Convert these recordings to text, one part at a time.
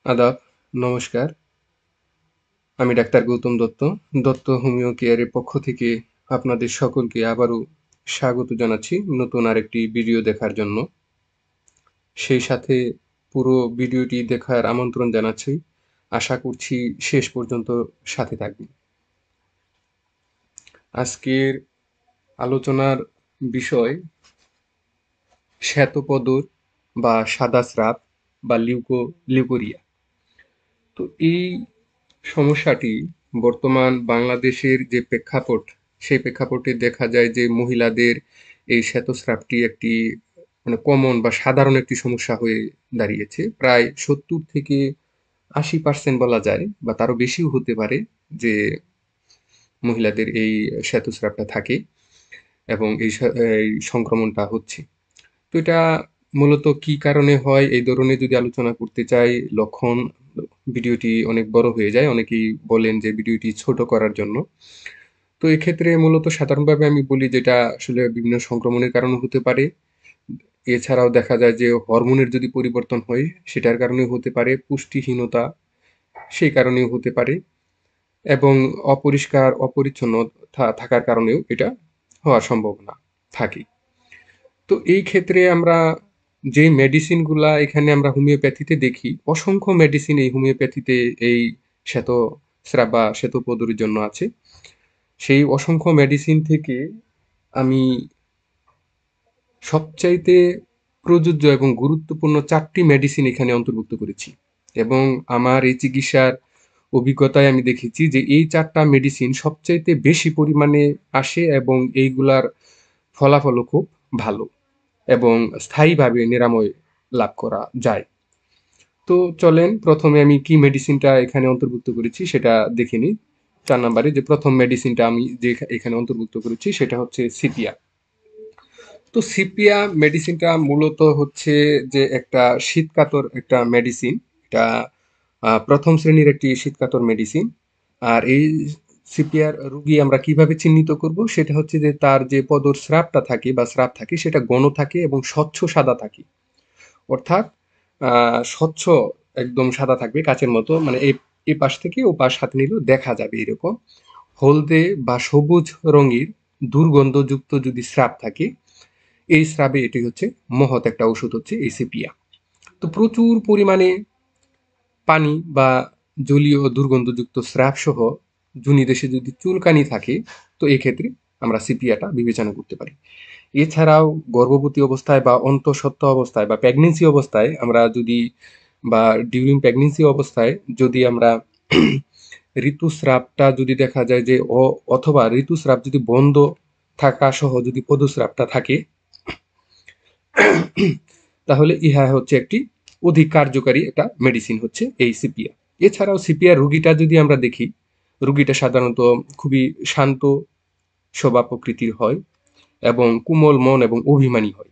আদাব, নমস্কার। আমি ডাক্তার গৌতম দত্ত। দত্ত হোমিও কেয়ারের পক্ষ থেকে আপনাদের সকলকে আবারও স্বাগত জানাচ্ছি নতুন আরেকটি ভিডিও দেখার জন্য। সেই সাথে পুরো ভিডিওটি দেখার আমন্ত্রণ জানাচ্ছি। আশা করছি শেষ পর্যন্ত সাথে থাকবেন। আজকের আলোচনার বিষয় শ্বেতপদর বা সাদা স্রাব বা লিউকোরিয়া। তো এই সমস্যাটি বর্তমান বাংলাদেশের যে প্রেক্ষাপট, সেই প্রেক্ষাপটে দেখা যায় যে মহিলাদের এই শ্বেতস্রাবটি একটি কমন বা সাধারণ একটি সমস্যা হয়ে দাঁড়িয়েছে। প্রায় ৭০ থেকে ৮০% বলা যায় বা তারও বেশিও হতে পারে যে মহিলাদের এই শ্বেতস্রাবটা থাকে এবং এই সংক্রমণটা হচ্ছে। তো এটা মূলত কি কারণে হয় এই ধরনের যদি আলোচনা করতে চাই, লক্ষণ, ভিডিওটি অনেক বড় হয়ে যায়। অনেকেই বলেন যে ভিডিওটি ছোট করার জন্য। তো এক্ষেত্রে মূলত সাধারণভাবে আমি বলি যেটা আসলে বিভিন্ন সংক্রমণের কারণে হতে পারে। এছাড়াও দেখা যায় যে হরমোনের যদি পরিবর্তন হয় সেটার কারণেও হতে পারে, পুষ্টিহীনতা সেই কারণেও হতে পারে এবং অপরিষ্কার অপরিচ্ছন্ন থাকার কারণেও এটা হওয়ার সম্ভাবনা থাকে। তো এই ক্ষেত্রে আমরা যে মেডিসিনগুলা এখানে আমরা হোমিওপ্যাথিতে দেখি, অসংখ্য মেডিসিন এই হোমিওপ্যাথিতে এই শ্বেতস্রাব বা শ্বেতপদরের জন্য আছে। সেই অসংখ্য মেডিসিন থেকে আমি সবচাইতে প্রযোজ্য এবং গুরুত্বপূর্ণ ৪টি মেডিসিন এখানে অন্তর্ভুক্ত করেছি এবং আমার এই চিকিৎসার অভিজ্ঞতায় আমি দেখেছি যে এই ৪টা মেডিসিন সবচাইতে বেশি পরিমাণে আসে এবং এইগুলার ফলাফলও খুব ভালো এবং স্থায়ীভাবে নিরাময় লাভ করা যায়। তো চলেন প্রথমে আমি কি মেডিসিনটা এখানে অন্তর্ভুক্ত করেছি সেটা দেখে নিই। ৪ নাম্বারে যে প্রথম মেডিসিনটা আমি যে এখানে অন্তর্ভুক্ত করেছি সেটা হচ্ছে সিপিয়া। তো সিপিয়া মেডিসিনটা মূলত হচ্ছে যে একটা শীতকাতর একটা মেডিসিন। এটা প্রথম শ্রেণীর একটি শীতকাতর মেডিসিন। আর এই সিপিআর রুগী আমরা কিভাবে চিহ্নিত করব সেটা হচ্ছে যে তার যে পদর স্রাবটা থাকে বা স্রাব থাকে সেটা ঘন থাকে এবং স্বচ্ছ সাদা থাকে। অর্থাৎ স্বচ্ছ একদম সাদা থাকবে কাচের মতো, মানে এই পাশ থেকে ও পাশ হাতে নিলেও দেখা যাবে এরকম। হলদে বা সবুজ রঙের দুর্গন্ধযুক্ত যদি স্রাব থাকে, এই স্রাবে এটি হচ্ছে মহৎ একটা ওষুধ হচ্ছে এই সিপিয়া। তো প্রচুর পরিমাণে পানি বা জলীয় দুর্গন্ধযুক্ত স্রাব সহ যোনিদেশে যদি চুলকানি থাকে, তো এক্ষেত্রে আমরা সিপিয়াটা বিবেচনা করতে পারি। এছাড়াও গর্ভবতী অবস্থায় বা অন্তঃসত্ত্বা অবস্থায় বা প্রেগনেন্সি অবস্থায় আমরা যদি বা ডিউরিং প্রেগনেন্সি অবস্থায় যদি আমরা ঋতুস্রাবটা যদি দেখা যায় যে অথবা ঋতুস্রাব যদি বন্ধ থাকা সহ যদি পদস্রাবটা থাকে, তাহলে ইহা হচ্ছে একটি অধিক কার্যকারী একটা মেডিসিন হচ্ছে এই সিপিয়া। এছাড়াও সিপিআর রুগীটা যদি আমরা দেখি, রুগীটা সাধারণত খুবই শান্ত স্বভাব প্রকৃতির হয় এবং কোমল মন এবং অভিমানী হয়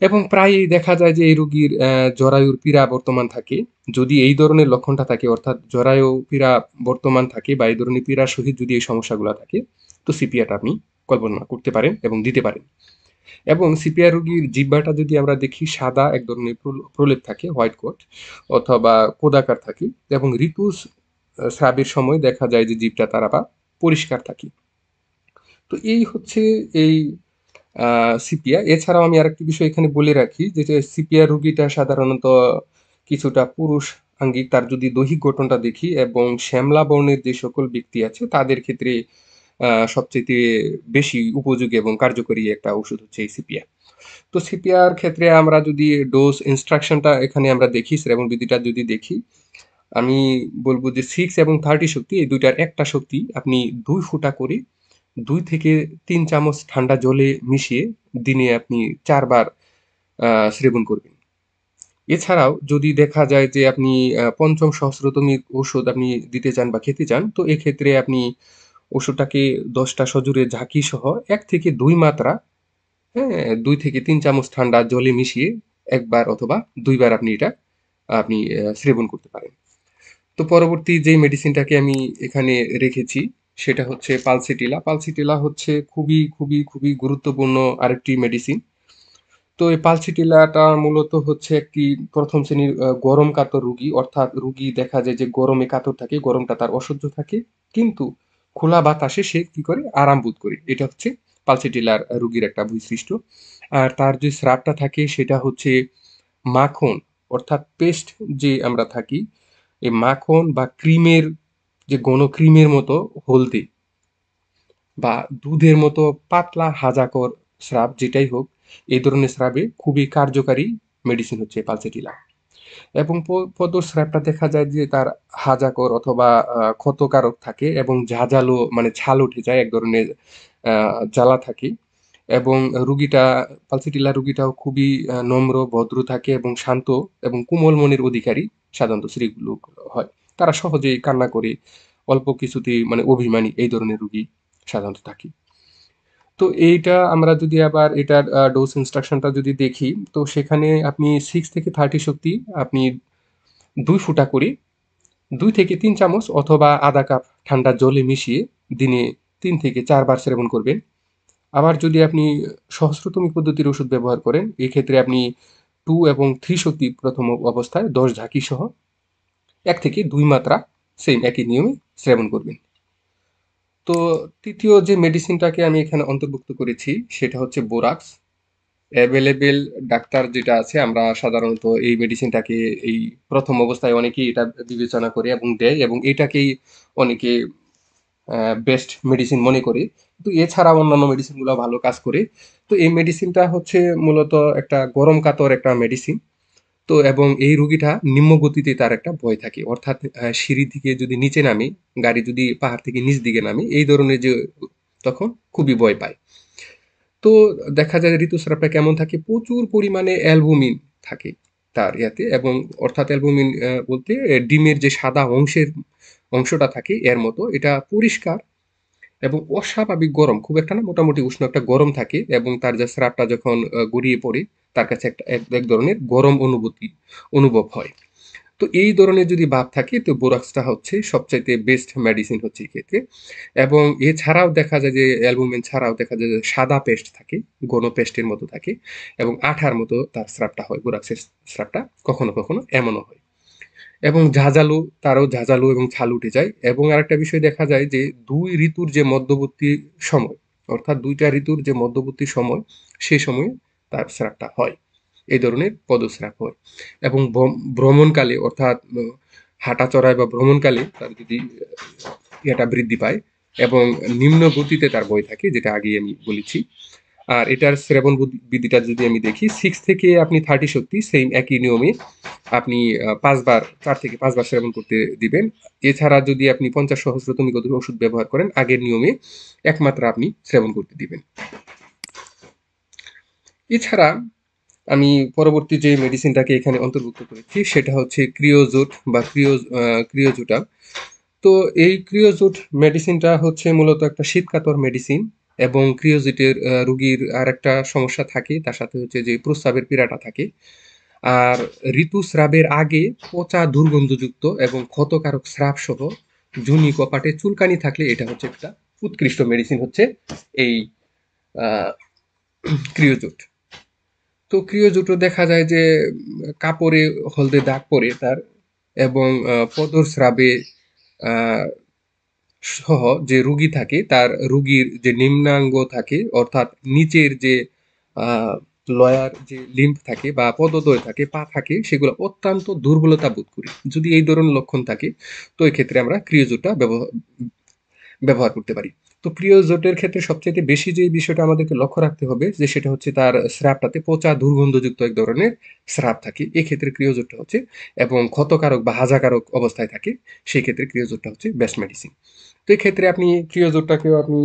এবং প্রায়ই দেখা যায় যে এই রোগীর জরায়ুর পীড়া বর্তমান থাকে। যদি এই ধরনের লক্ষণটা থাকে, অর্থাৎ জরায়ু পীড়া বর্তমান থাকে বা এই ধরনের পীড়ার সহিত যদি এই সমস্যাগুলো থাকে, তো সিপিআটা আপনি কল্পনা করতে পারেন এবং দিতে পারেন। এবং সিপিআর রোগীর জিহ্বাটা যদি আমরা দেখি, সাদা এক ধরনের প্রলেপ থাকে, হোয়াইট কোট অথবা কোদাকার থাকে এবং স্রাবের সময় দেখা যায় যে জিভটা তারা বা পরিষ্কার থাকে। তো এই হচ্ছে এই সিপিয়া। এছাড়াও আমি আরেকটি বিষয় এখানে বলে রাখি যে সিপিয়া রোগীটা সাধারণত কিছুটা পুরুষ আঙ্গিক, তার যদি দৈহিক গঠনটা দেখি এবং শ্যামলা বর্ণের যে সকল ব্যক্তি আছে তাদের ক্ষেত্রে সবচেয়ে বেশি উপযোগী এবং কার্যকরী একটা ওষুধ হচ্ছে এই সিপিয়া। তো সিপিআর ক্ষেত্রে আমরা যদি ডোজ ইনস্ট্রাকশনটা এখানে আমরা দেখি, শ্রবণ বিধিটা যদি দেখি, আমি বলবো যে 6 এবং 30 শক্তি এই দুইটার একটা শক্তি আপনি 2 ফোঁটা করে 2 থেকে 3 চামচ ঠান্ডা জলে মিশিয়ে দিনে আপনি 4 বার সেবন করবেন। এছাড়াও যদি দেখা যায় যে আপনি পঞ্চম সহস্রতমী ওষুধ আপনি দিতে চান বা খেতে চান, তো এক্ষেত্রে আপনি ওষুধটাকে 10টা সজোরে ঝাঁকি সহ 1 থেকে 2 মাত্রা, হ্যাঁ, 2 থেকে 3 চামচ ঠান্ডা জলে মিশিয়ে 1 বার অথবা 2 বার আপনি এটা আপনি সেবন করতে পারেন। তো পরবর্তী যেই মেডিসিনটাকে আমি এখানে রেখেছি সেটা হচ্ছে পালসিটিলা। পালসিটিলা হচ্ছে খুবই খুবই খুবই গুরুত্বপূর্ণ আরেকটি মেডিসিন। তো এই পালসিটিলাটা মূলত হচ্ছে একটি প্রথম শ্রেণীর গরম কাতর রুগী, অর্থাৎ রুগী দেখা যায় যে গরমে কাতর থাকে, গরমটা তার অসহ্য থাকে, কিন্তু খোলা বাতাসে সে কি করে আরাম বোধ করে। এটা হচ্ছে পালসিটিলার রুগীর একটা বৈশিষ্ট্য। আর তার যে স্রাবটা থাকে সেটা হচ্ছে মাখন, অর্থাৎ পেস্ট যে আমরা থাকি, এই মাখন বা ক্রিমের যে ঘন ক্রিমের মতো হলদে বা দুধের মতো পাতলা হাজাকর স্রাব যেটাই হোক, এই ধরনের স্রাবে খুবই কার্যকারী মেডিসিন হচ্ছে পালসেটিলা। এবং পদস্রাবটা দেখা যায় যে তার হাজাকর অথবা ক্ষতকারক থাকে এবং ঝাঁঝালো মানে ছাল উঠে যায়, এক ধরনের জ্বালা থাকে। এবং রুগীটা পালসিটিলা রুগীটাও খুবই নম্র ভদ্র থাকে এবং শান্ত এবং কোমল মনের অধিকারী সাধারণত স্ত্রীগুলো হয়। তারা সহজেই কান্না করে, অল্প কিছুতেই মানে অভিমানী এই ধরনের রুগী সাধারণত থাকে। তো এইটা আমরা যদি আবার এটার ডোজ ইনস্ট্রাকশনটা যদি দেখি, তো সেখানে আপনি 6 থেকে 30 শক্তি আপনি 2 ফুটা করে 2 থেকে 3 চামচ অথবা আধা কাপ ঠান্ডা জলে মিশিয়ে দিনে 3 থেকে 4 বার সেবন করবেন। আবার যদি আপনি সহস্রতম পদ্ধতির ওষুধ ব্যবহার করেন, এক্ষেত্রে আপনি 2 এবং 3 শক্তি প্রথম অবস্থায় 10 ঝাঁকি সহ 1 থেকে 2 মাত্রা সেম একই নিয়মে সেবন করবেন। তো তৃতীয় যে মেডিসিনটাকে আমি এখানে অন্তর্ভুক্ত করেছি সেটা হচ্ছে বোরাক্স। অ্যাভেলেবেল ডাক্তার যেটা আছে, আমরা সাধারণত এই মেডিসিনটাকে এই প্রথম অবস্থায় অনেকেই এটা বিবেচনা করে এবং দেয়, এবং এটাকেই অনেকে বেস্ট মেডিসিন মনে করে। কিন্তু এছাড়া অন্যান্য মেডিসিনগুলো ভালো কাজ করে। তো এই মেডিসিনটা হচ্ছে মূলত একটা গরম কাতর একটা মেডিসিন। তো এবং এই রুগীটা নিম্ন গতিতে তার একটা ভয় থাকে, অর্থাৎ সিঁড়ি থেকে যদি নিচে নামে, গাড়ি যদি পাহাড় থেকে নিচ দিকে নামে, এই ধরনের যে তখন খুবই ভয় পায়। তো দেখা যায় ঋতুস্রাবটা কেমন থাকে, প্রচুর পরিমাণে অ্যালবুমিন থাকে তার ইয়াতে, এবং অর্থাৎ অ্যালবুমিন বলতে ডিমের যে সাদা অংশটা থাকে এর মতো, এটা পরিষ্কার এবং অস্বাভাবিক গরম, খুব একটা না, মোটামুটি উষ্ণ একটা গরম থাকে, এবং তার যে স্রাবটা যখন গড়িয়ে পড়ে তার কাছে একটা এক ধরনের গরম অনুভব হয়। তো এই ধরনের যদি ভাব থাকে, তো বোরাক্সটা হচ্ছে সবচাইতে বেস্ট মেডিসিন হচ্ছে এই ক্ষেত্রে। এবং এছাড়াও দেখা যায় যে অ্যালবুমিন ছাড়াও দেখা যায় যে সাদা পেস্ট থাকে, ঘন পেস্টের মতো থাকে, এবং আঠার মতো তার স্রাবটা হয়, বোরাক্সের স্রাবটা কখনো কখনো এমনও হয়। এবং ঝাঁঝালো, তারও ঝাঁঝালো এবং ছাল উঠে যায়। এবং আরেকটা বিষয় দেখা যায় যে 2 ঋতুর যে মধ্যবর্তী সময়, অর্থাৎ 2টা ঋতুর যে মধ্যবর্তী সময়, সেই সময়ে তার স্রাবটা হয়, এই ধরনের পদস্রাব হয়। এবং ভ্রমণকালে, অর্থাৎ হাঁটা চড়ায় বা ভ্রমণকালে তার যদি এটা বৃদ্ধি পায়, এবং নিম্ন গতিতে তার বই থাকে, যেটা আগে আমি বলেছি। আর এটার শ্রেবণ বিধিটা যদি আমি দেখি, 6 থেকে 30 শক্তি সেম একই নিয়মে আপনি 5 বার, 4 থেকে 5 বার সেবন করতে দিবেন। এছাড়া যদি আপনি 50 সহস্রতম ওষুধ ব্যবহার করেন, আগের নিয়মে একমাত্রা আপনি সেবন করতে দিবেন। এছাড়া আমি পরবর্তী যে মেডিসিনটাকে এখানে অন্তর্ভুক্ত করেছি সেটা হচ্ছে ক্রিওজোট বা ক্রিওজোটা। তো এই ক্রিওজোট মেডিসিনটা হচ্ছে মূলত একটা শীতকাতর মেডিসিন। এবং ক্রিওজোটের রুগীর আর একটা সমস্যা থাকে, তার সাথে হচ্ছে যে প্রস্রাবের পীড়াটা থাকে। আর ঋতুস্রাবের আগে পচা দুর্গন্ধযুক্ত এবং ক্ষতকারক স্রাব সহ জুনি কপাটে চুলকানি থাকলে এটা হচ্ছে একটা উৎকৃষ্ট মেডিসিন হচ্ছে এই ক্রিওজোট। তো ক্রিওজোটও দেখা যায় যে কাপড়ে হলদে দাগ পড়ে তার, এবং পদস্রাবে আহ, সহ যে রুগী থাকে, তার রুগীর যে নিম্নাঙ্গ থাকে, অর্থাৎ নিচের যে লয়ার যে লিম্ফ থাকে বা পদদ্বয় থাকে, পা থাকে, সেগুলো অত্যন্ত দুর্বলতা বোধ করে। যদি এই ধরনের লক্ষণ থাকে, তো এক্ষেত্রে আমরা ক্রিওজোটটা ব্যবহার করতে পারি। তো প্রিয়জোটের ক্ষেত্রে সবচেয়ে বেশি যে বিষয়টা আমাদেরকে লক্ষ্য রাখতে হবে, যে সেটা হচ্ছে তার স্রাবটাতে পচা দুর্গন্ধযুক্ত এক ধরনের স্রাব থাকে, এক্ষেত্রে ক্রিওজোটটা হচ্ছে, এবং ক্ষতকারক বা হাজাকারক অবস্থায় থাকে, সেই ক্ষেত্রে ক্রিওজোটটা হচ্ছে বেস্ট মেডিসিন। তো এই ক্ষেত্রে আপনি ক্রিওজোটটাকেও আপনি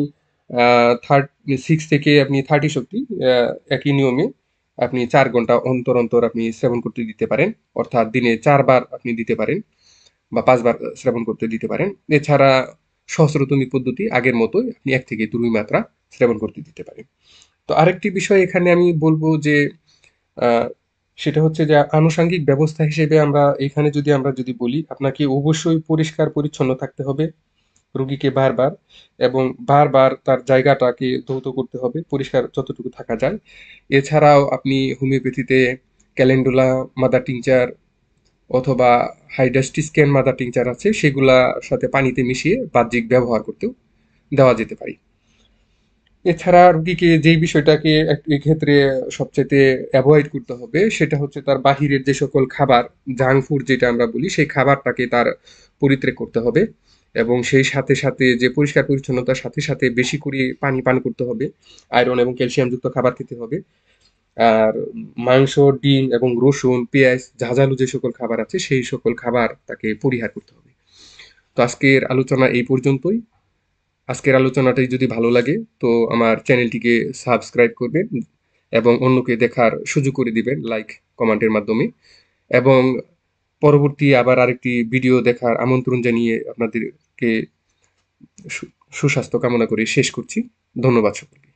6 থেকে 30 শক্তি একই নিয়মে আপনি 4 ঘন্টা অন্তর অন্তর আপনি সেবন করতে দিতে পারেন, অর্থাৎ দিনে 4 বার আপনি দিতে পারেন বা 5 বার সেবন করতে দিতে পারেন। এছাড়া সহস্রতমী পদ্ধতি আগের মতোই আপনি 1 থেকে 2 মাত্রা সেবন করতে দিতে পারেন। তো আরেকটি বিষয় এখানে আমি বলবো যে আহ, সেটা হচ্ছে যে আনুষঙ্গিক ব্যবস্থা হিসেবে আমরা এখানে যদি বলি, আপনাকে অবশ্যই পরিষ্কার পরিচ্ছন্ন থাকতে হবে। রুগীকে বারবার এবং বারবার তার জায়গাটাকে ধৌত করতে হবে, পরিষ্কার যতটুকু থাকা যায়। এছাড়াও আপনি হোমিওপ্যাথিতে ক্যালেন্ডুলা মাদার টিংচার অথবা হাইড্রাস্টিসকেন মাদার টিংচার আছে, সেগুলা সাথে পানিতে মিশিয়ে বাহ্যিক ব্যবহার করতেও দেওয়া যেতে পারে। এছাড়া রুগীকে যেই বিষয়টাকে এক্ষেত্রে সবচাইতে অ্যাভয়েড করতে হবে সেটা হচ্ছে তার বাহিরের যে সকল খাবার, জাঙ্ক ফুড যেটা আমরা বলি, সেই খাবারটাকে তার পরিত্যাগ করতে হবে এবং সেই সাথে সাথে যে পরিষ্কার পরিচ্ছন্নতার সাথে সাথে বেশি করে পানি পান করতে হবে, আয়রন এবং ক্যালসিয়ামযুক্ত খাবার খেতে হবে। আর মাংস, ডিম এবং রসুন, পেঁয়াজ, ঝাঁঝালো যে সকল খাবার আছে সেই সকল খাবার তাকে পরিহার করতে হবে। তো আজকের আলোচনা এই পর্যন্তই। আজকের আলোচনাটাই যদি ভালো লাগে তো আমার চ্যানেলটিকে সাবস্ক্রাইব করবেন এবং অন্যকে দেখার সুযোগ করে দিবেন লাইক কমেন্টের মাধ্যমে। এবং পরবর্তী আবার আরেকটি ভিডিও দেখার আমন্ত্রণ জানিয়ে আপনাদেরকে সুস্বাস্থ্য কামনা করে শেষ করছি। ধন্যবাদ সকলকে।